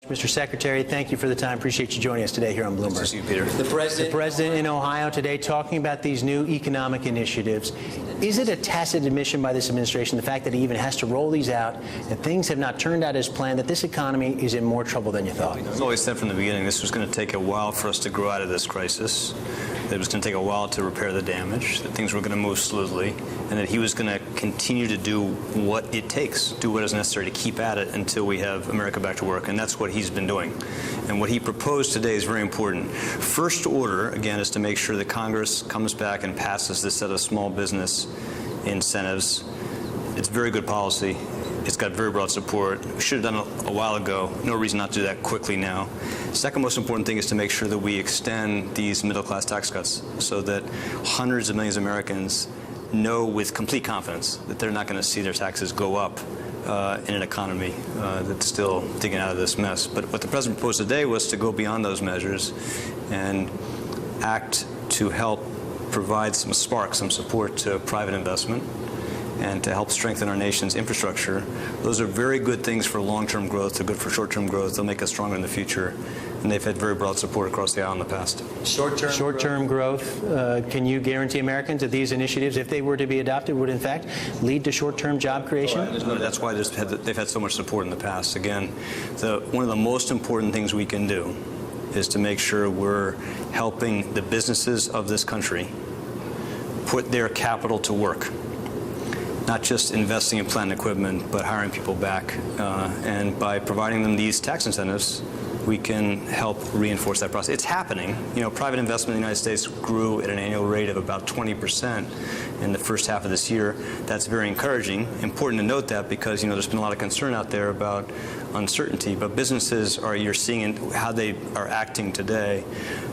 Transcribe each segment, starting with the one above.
Mr. Secretary, thank you for the time. Appreciate you joining us today here on Bloomberg. Nice to see you, Peter. The president in Ohio today talking about these new economic initiatives. Is it a tacit admission by this administration, the fact that he even has to roll these out, that things have not turned out as planned, that this economy is in more trouble than you thought? It's always said from the beginning this was going to take a while for us to grow out of this crisis, that it was going to take a while to repair the damage, that things were going to move smoothly, and that he was going to continue to do what it takes, do what is necessary to keep at it until we have America back to work. And that's what he's been doing. And what he proposed today is very important. First order, again, is to make sure that Congress comes back and passes this set of small business incentives. It's very good policy. It's got very broad support. We should have done it a while ago. No reason not to do that quickly now. Second most important thing is to make sure that we extend these middle-class tax cuts so that hundreds of millions of Americans know with complete confidence that they're not going to see their taxes go up in an economy that's still digging out of this mess. But what the president proposed today was to go beyond those measures and act to help provide some spark, some support to private investment and to help strengthen our nation's infrastructure. Those are very good things for long-term growth. They're good for short-term growth. They'll make us stronger in the future. And they've had very broad support across the aisle in the past. Short-term growth. Can you guarantee Americans that these initiatives, if they were to be adopted, would in fact lead to short-term job creation? That's why they've had so much support in the past. Again, one of the most important things we can do is to make sure we're helping the businesses of this country put their capital to work. Not just investing in plant and equipment, but hiring people back. And by providing them these tax incentives, we can help reinforce that process. It's happening. You know, private investment in the United States grew at an annual rate of about 20% in the first half of this year. That's very encouraging. Important to note that because, you know, there's been a lot of concern out there about uncertainty. But businesses you're seeing in how they are acting today.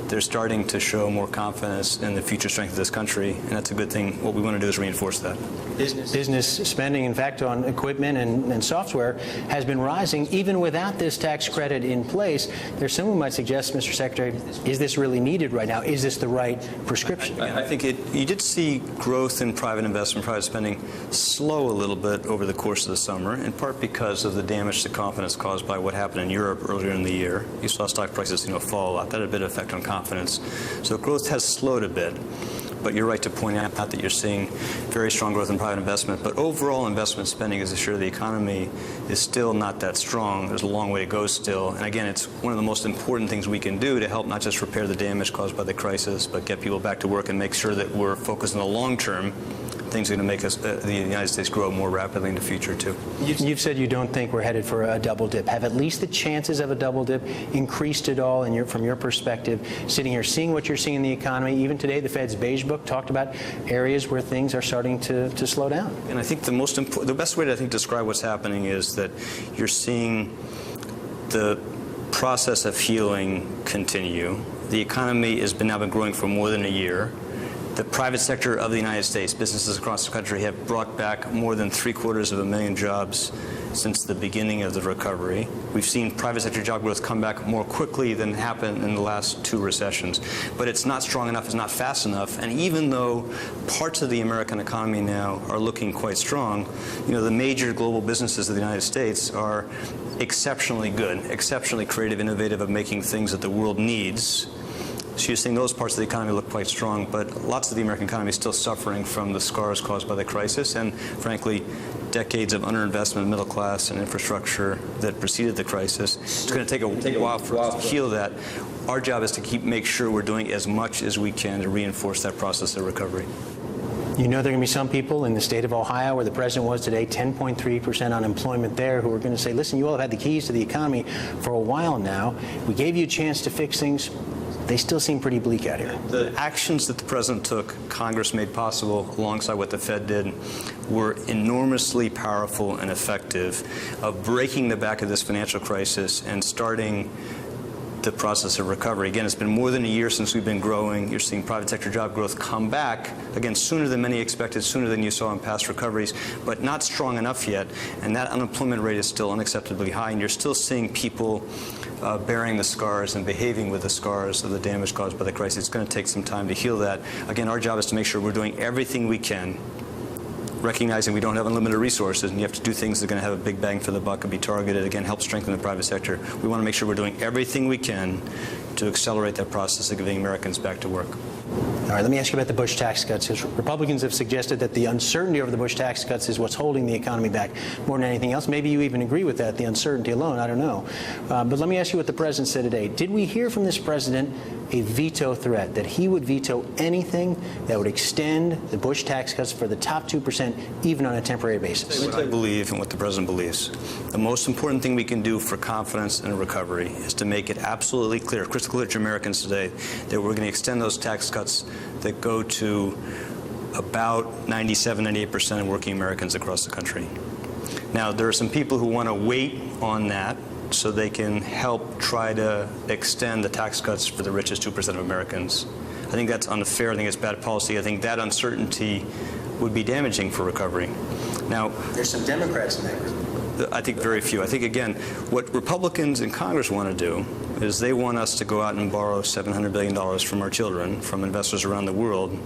They're starting to show more confidence in the future strength of this country, and that's a good thing. What we want to do is reinforce that. Business spending, in fact, on equipment and software has been rising even without this tax credit in place. There's someone who might suggest, Mr. Secretary, is this really needed right now? Is this the right prescription? I think you did see growth in private investment, private spending slow a little bit over the course of the summer, in part because of the damage to confidence caused by what happened in Europe earlier in the year. You saw stock prices, fall a lot. That had a bit of effect on confidence. So growth has slowed a bit. But you're right to point out that you're seeing very strong growth in private investment. But overall investment spending is assured the economy is still not that strong. There's a long way to go still. And again, it's one of the most important things we can do to help not just repair the damage caused by the crisis, but get people back to work and make sure that we're focused on the long term. Things are going to make us, the United States, grow more rapidly in the future, too. You've said you don't think we're headed for a double dip. Have at least the chances of a double dip increased at all from your perspective, sitting here, seeing what you're seeing in the economy? Even today, the Fed's Beige Book talked about areas where things are starting to slow down. And I think the best way to describe what's happening is that you're seeing the process of healing continue. The economy has now been growing for more than a year. The private sector of the United States, businesses across the country, have brought back more than 750,000 jobs since the beginning of the recovery. We've seen private sector job growth come back more quickly than happened in the last two recessions. But it's not strong enough, it's not fast enough. And even though parts of the American economy now are looking quite strong, the major global businesses of the United States are exceptionally good, exceptionally creative, innovative at making things that the world needs. So you're seeing those parts of the economy look quite strong, but lots of the American economy is still suffering from the scars caused by the crisis and, frankly, decades of underinvestment in middle class and infrastructure that preceded the crisis. It's going to take a while for us to heal that. Our job is to make sure we're doing as much as we can to reinforce that process of recovery. There are going to be some people in the state of Ohio, where the president was today, 10.3% unemployment there, who are going to say, listen, you all have had the keys to the economy for a while now. We gave you a chance to fix things. They still seem pretty bleak out here. The actions that the president took, Congress made possible alongside what the Fed did, were enormously powerful and effective of breaking the back of this financial crisis and starting the process of recovery. Again, it's been more than a year since we've been growing. You're seeing private sector job growth come back, again, sooner than many expected, sooner than you saw in past recoveries, but not strong enough yet. And that unemployment rate is still unacceptably high, and you're still seeing people bearing the scars and behaving with the scars of the damage caused by the crisis. It's going to take some time to heal that. Again, our job is to make sure we're doing everything we can recognizing we don't have unlimited resources and you have to do things that are going to have a big bang for the buck and be targeted, again, help strengthen the private sector. We want to make sure we're doing everything we can to accelerate that process of getting Americans back to work. All right, let me ask you about the Bush tax cuts. Because Republicans have suggested that the uncertainty over the Bush tax cuts is what's holding the economy back more than anything else. Maybe you even agree with that, the uncertainty alone. I don't know. But let me ask you what the president said today. Did we hear from this president a veto threat, that he would veto anything that would extend the Bush tax cuts for the top 2%, even on a temporary basis? What I believe and what the president believes. The most important thing we can do for confidence and recovery is to make it absolutely clear, crystal clear to Americans today, that we're going to extend those tax cuts that go to about 97, 98% of working Americans across the country. Now, there are some people who want to wait on that so they can help try to extend the tax cuts for the richest 2% of Americans. I think that's unfair. I think it's bad policy. I think that uncertainty would be damaging for recovery. Now, there's some Democrats in that group. I think very few. I think, again, what Republicans in Congress want to do is they want us to go out and borrow $700 billion from our children, from investors around the world,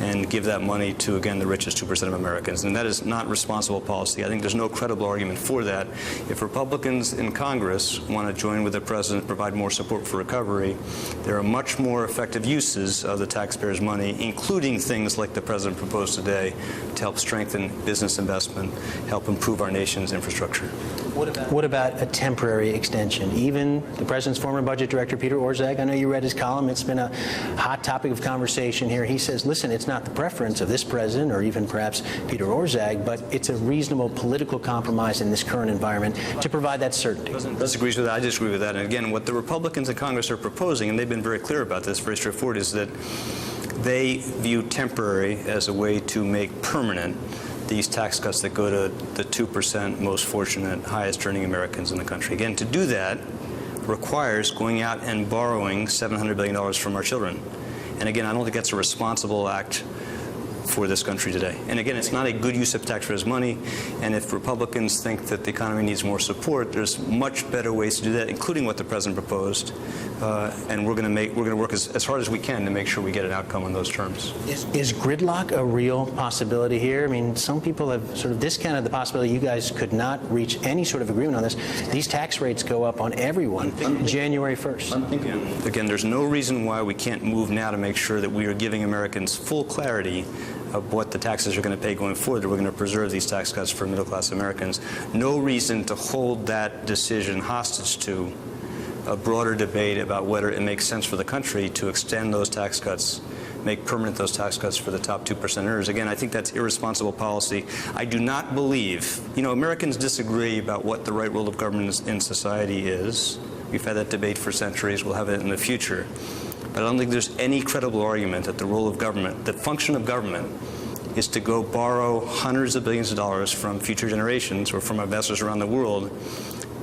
and give that money to, again, the richest 2% of Americans. And that is not responsible policy. I think there's no credible argument for that. If Republicans in Congress want to join with the president, provide more support for recovery, there are much more effective uses of the taxpayers' money, including things like the president proposed today, to help strengthen business investment, help improve our nation's infrastructure. What about a temporary extension? Even the president's former budget director, Peter Orszag, I know you read his column. It's been a hot topic of conversation here. He says, listen, it's not the preference of this president or even perhaps Peter Orszag, but it's a reasonable political compromise in this current environment to provide that certainty. Disagrees with that. I disagree with that. And again, what the Republicans in Congress are proposing, and they've been very clear about this, very straightforward, is that they view temporary as a way to make permanent these tax cuts that go to the 2% most fortunate, highest earning Americans in the country. Again, to do that requires going out and borrowing $700 billion from our children. And again, I don't think that's a responsible act for this country today. And again, it's not a good use of taxpayers' money. And if Republicans think that the economy needs more support, there's much better ways to do that, including what the president proposed. And we're going to work as hard as we can to make sure we get an outcome on those terms. Is gridlock a real possibility here? I mean, some people have sort of discounted the possibility you guys could not reach any sort of agreement on this. These tax rates go up on everyone January 1st. Again, there's no reason why we can't move now to make sure that we are giving Americans full clarity of what the taxes are going to pay going forward, that we're going to preserve these tax cuts for middle-class Americans. No reason to hold that decision hostage to a broader debate about whether it makes sense for the country to extend those tax cuts, make permanent those tax cuts for the top 2% earners. Again, I think that's irresponsible policy. I do not believe, Americans disagree about what the right role of government in society is. We've had that debate for centuries. We'll have it in the future. But I don't think there's any credible argument that the role of government, the function of government, is to go borrow hundreds of billions of dollars from future generations or from investors around the world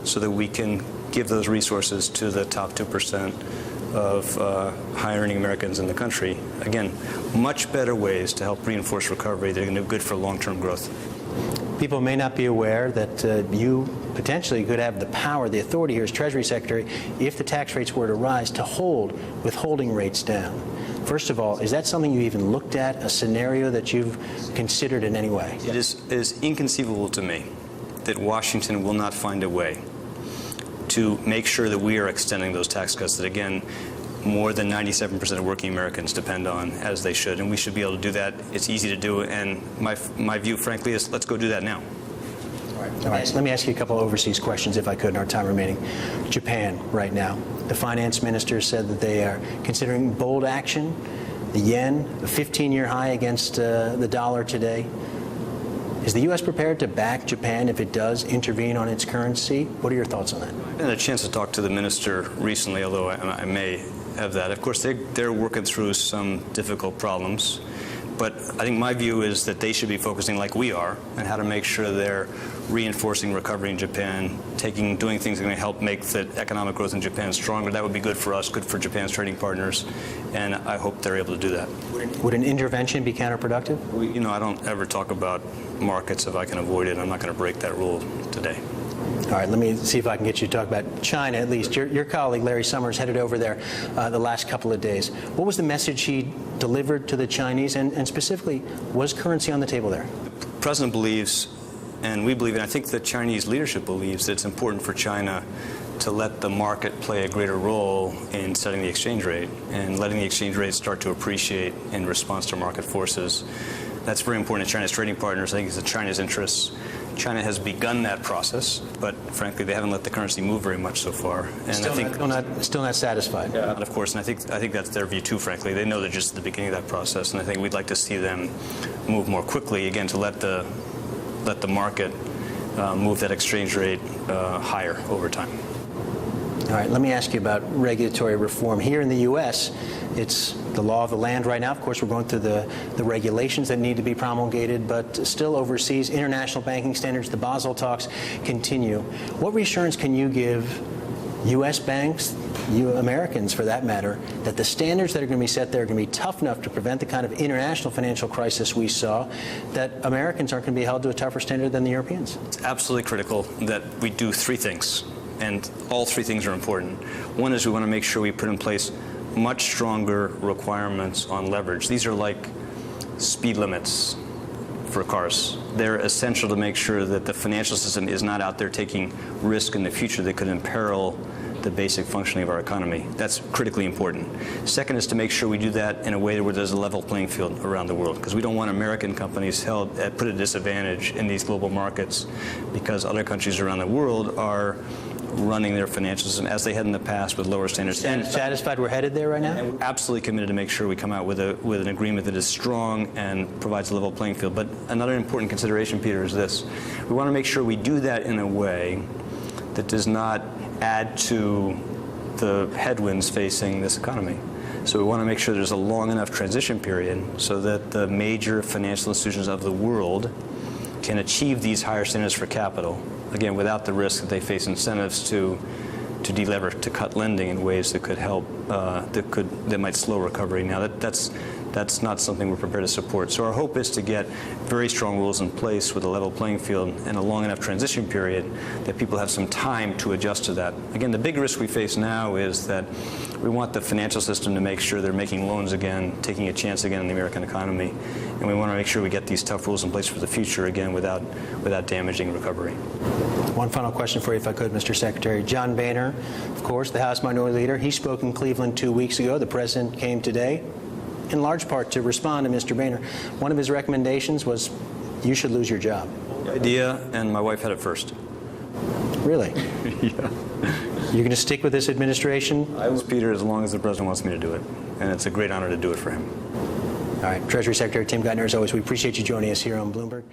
so that we can give those resources to the top 2% of high-earning Americans in the country. Again, much better ways to help reinforce recovery that are going to be good for long-term growth. People may not be aware that you potentially could have the power, the authority here as Treasury Secretary, if the tax rates were to rise, to hold withholding rates down. First of all, is that something you even looked at, a scenario that you've considered in any way? It is inconceivable to me that Washington will not find a way to make sure that we are extending those tax cuts that, again, more than 97% of working Americans depend on, as they should, and we should be able to do that. It's easy to do, and my view, frankly, is let's go do that now. All right, so let me ask you a couple of overseas questions, if I could, in our time remaining. Japan, right now. The finance minister said that they are considering bold action. The yen, a 15-year high against the dollar today. Is the U.S. prepared to back Japan if it does intervene on its currency? What are your thoughts on that? I had a chance to talk to the minister recently, although I may have that. Of course, they're working through some difficult problems. But I think my view is that they should be focusing like we are on how to make sure they're reinforcing recovery in Japan, doing things that are going to help make the economic growth in Japan stronger. That would be good for us, good for Japan's trading partners, and I hope they're able to do that. Would an intervention be counterproductive? I don't ever talk about markets if I can avoid it. I'm not going to break that rule today. All right, let me see if I can get you to talk about China at least. Your colleague, Larry Summers, headed over there the last couple of days. What was the message he delivered to the Chinese, and specifically, was currency on the table there? President believes, and we believe, and I think the Chinese leadership believes, that it's important for China to let the market play a greater role in setting the exchange rate and letting the exchange rate start to appreciate in response to market forces. That's very important to China's trading partners. I think it's in China's interests. China has begun that process, but frankly, they haven't let the currency move very much so far. And Still not satisfied. Yeah, of course, and I think that's their view too. Frankly, they know they're just at the beginning of that process, and I think we'd like to see them move more quickly again to let the market move that exchange rate higher over time. All right, let me ask you about regulatory reform. Here in the U.S., it's the law of the land right now. Of course, we're going through the regulations that need to be promulgated, but still overseas, international banking standards, the Basel talks continue. What reassurance can you give U.S. banks, Americans for that matter, that the standards that are going to be set there are going to be tough enough to prevent the kind of international financial crisis we saw, that Americans aren't going to be held to a tougher standard than the Europeans? It's absolutely critical that we do three things. And all three things are important. One is we want to make sure we put in place much stronger requirements on leverage. These are like speed limits for cars. They're essential to make sure that the financial system is not out there taking risk in the future that could imperil the basic functioning of our economy. That's critically important. Second is to make sure we do that in a way where there's a level playing field around the world, because we don't want American companies put at a disadvantage in these global markets because other countries around the world are running their financial system as they had in the past with lower standards. And satisfied we're headed there right now? And we're absolutely committed to make sure we come out with an agreement that is strong and provides a level playing field. But another important consideration, Peter, is this. We want to make sure we do that in a way that does not add to the headwinds facing this economy. So we want to make sure there's a long enough transition period so that the major financial institutions of the world can achieve these higher standards for capital, again, without the risk that they face incentives to delever, to cut lending in ways that could help, that might slow recovery. Now, that's not something we're prepared to support. So our hope is to get very strong rules in place with a level playing field and a long enough transition period that people have some time to adjust to that. Again, the big risk we face now is that we want the financial system to make sure they're making loans again, taking a chance again in the American economy. And we want to make sure we get these tough rules in place for the future, again, without damaging recovery. One final question for you, if I could, Mr. Secretary. John Boehner, of course, the House Minority Leader, he spoke in Cleveland 2 weeks ago. The President came today, in large part to respond to Mr. Boehner. One of his recommendations was you should lose your job. Idea, and my wife had it first. Really? Yeah. You're going to stick with this administration? I will, Peter, as long as the President wants me to do it. And it's a great honor to do it for him. All right. Treasury Secretary Tim Geithner, as always, we appreciate you joining us here on Bloomberg.